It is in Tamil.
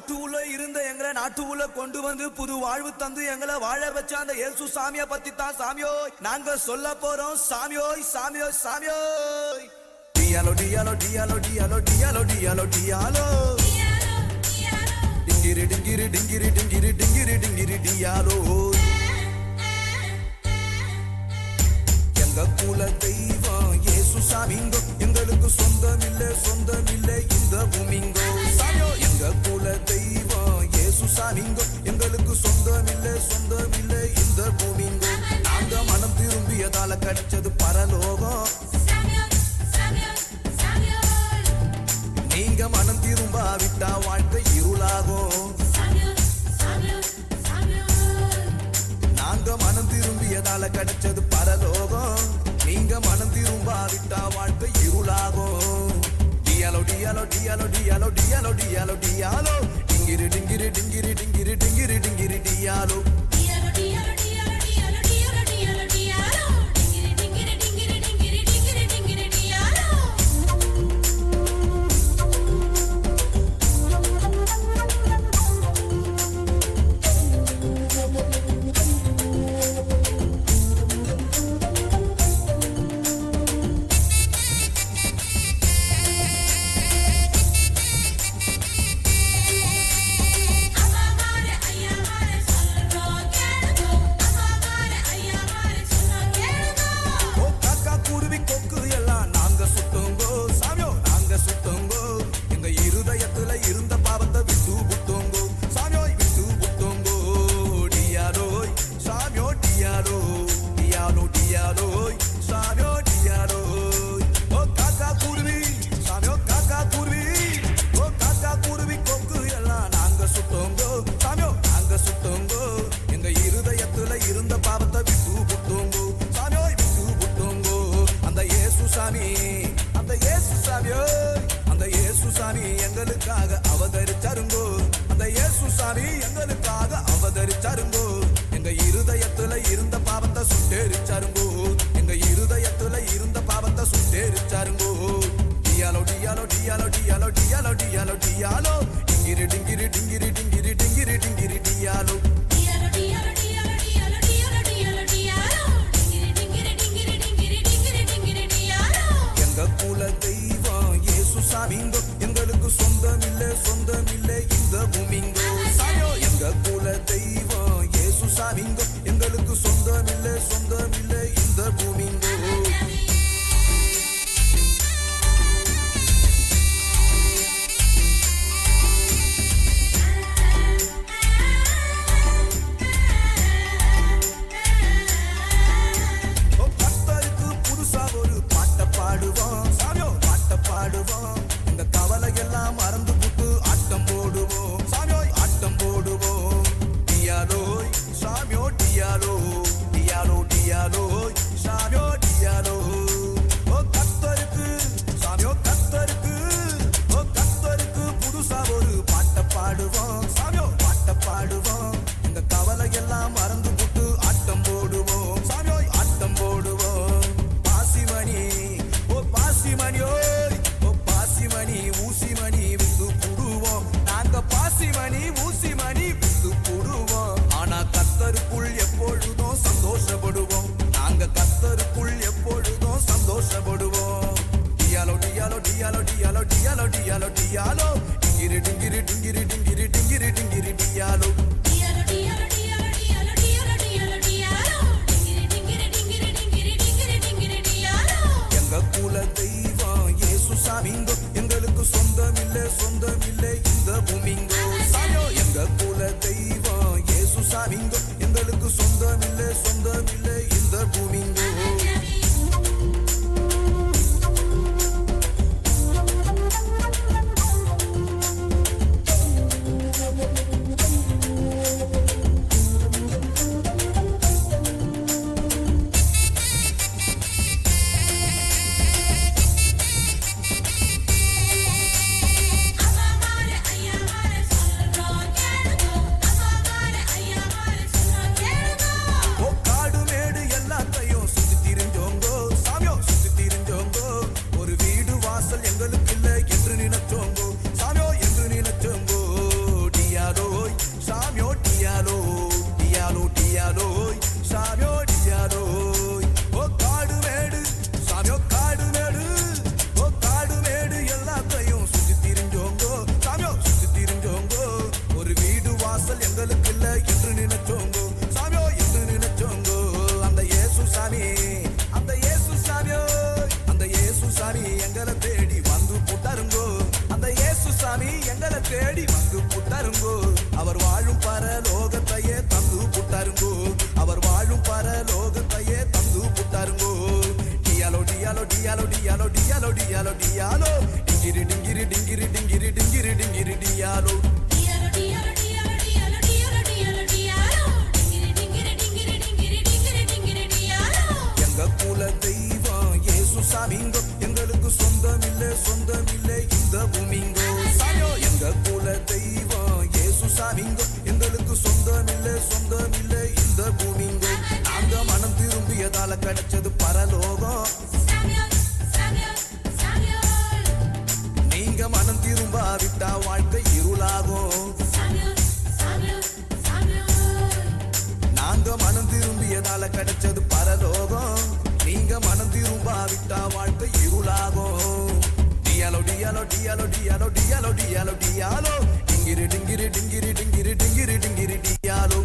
காட்டுக்குள்ள இருந்த எங்களை நாட்டுக்குள்ள கொண்டு வந்து புது வாழ்வு தந்து எங்களை வாழ வச்ச அந்த இயேசு சாமியை பத்தி தான் சாமியோ நாங்க சொல்ல போறோம் சாமியோய் சாமியோய் சாமியோய். டியாலோ டியாலோ டியாலோ டியாலோ டியாலோ டியாலோ டியாலோ டிங்கிரி டிங்கிரி டிங்கிரி டிங்கிரி டிங்கிரி டிங்கிரி டியாலோ. எங்க குல தெய்வம் இயேசு சாமிங்கோ, எங்களுக்கு சொந்தமில்லை இந்த பூமிங்கோ சாமியோ. எங்க குல தெய்வம் இயேசு சாமிங்கோ, எங்களுக்கு சொந்தமில்லை இந்த பூமிங்கோ. நாங்க மனம் திரும்பியதால கிடைச்சது பரலோகம், நீங்க மனம் திரும்பாவிட்டா வாழ்க்கை இருளாகும். நாங்க மனம் திரும்பியதால கிடைச்சது பரலோகம், நீங்க மனம் திரும்பாவிட்டா வாழ்க்கை இருளாகும். டியாலோ டியாலோ டியாலோ டியாலோ டியாலோ டியாலோ டியாலோ டிங்கிரி டிங்கிரி டிங்கிரி டிங்கிரி டிங்கிரி டிங்கிரி டியாலோ. எங்களுக்காக அவதரிச்சாருங்கோ, அந்த இயேசு சாமி எங்களுக்காக அவதரிச்சாருங்கோ. எங்க இருதயத்துல இருந்த பாவத்தை சுட்டெரிச்சாருங்கோ, எங்க இருதயத்துல இருந்த பாவத்தை சுட்டெரிச்சாருங்கோ. டியாலோ டியாலோ டியாலோ டியாலோ டியாலோ டியாலோ டியாலோ டிங்கிரி டிங்கிரி டிங்கிரி டிங்கிரி டிங்கிரி டிங்கிரி டியாலோ. எங்க குல தெய்வம் இயேசு சாமிங்கோ, எங்களுக்கு சொந்தமில்லை இந்த பூமிங்கோ சாமியோ. எங்க குல தெய்வம் இயேசு சாமிங்கோ, எங்களுக்கு சொந்தமில்லை இந்த பூமிங்கோ. டியாலோ டியாலோ டியாலோ டிங்கிரி டிங்கிரி டிங்கிரி டிங்கிரி டிங்கிரி டிங்கிரி டியாலோ எங்க குல தெய்வம் இயேசு சாமிங்கோ எங்களுக்கு சொந்தம் இல்லை இந்த பூமிங்கோ சாமியோ எங்க குல தெய்வம் இயேசு சாமிங்கோ எங்களுக்கு சொந்தம் இல்லை இந்த பூமிங்கோ நாங்க மனம் திரும்பியதால கிடைச்சது பரலோகம் நீங்க மனம் திரும்பாவிட்டா வாழ்க்கை இருளாகும் நாங்க மனம் திரும்பியதால கிடைச்சது பரலோகம் நீங்க மனம் திரும்பாவிட்டா வாழ்க்கை இருளாகும் டியாலோ டியாலோ டியாலோ டியாலோ டியாலோ டியாலோ டியாலோ டிங்கிரி டிங்கிரி டிங்கிரி டிங்கிரி டிங்கிரி டிங்கிரி டியாலோ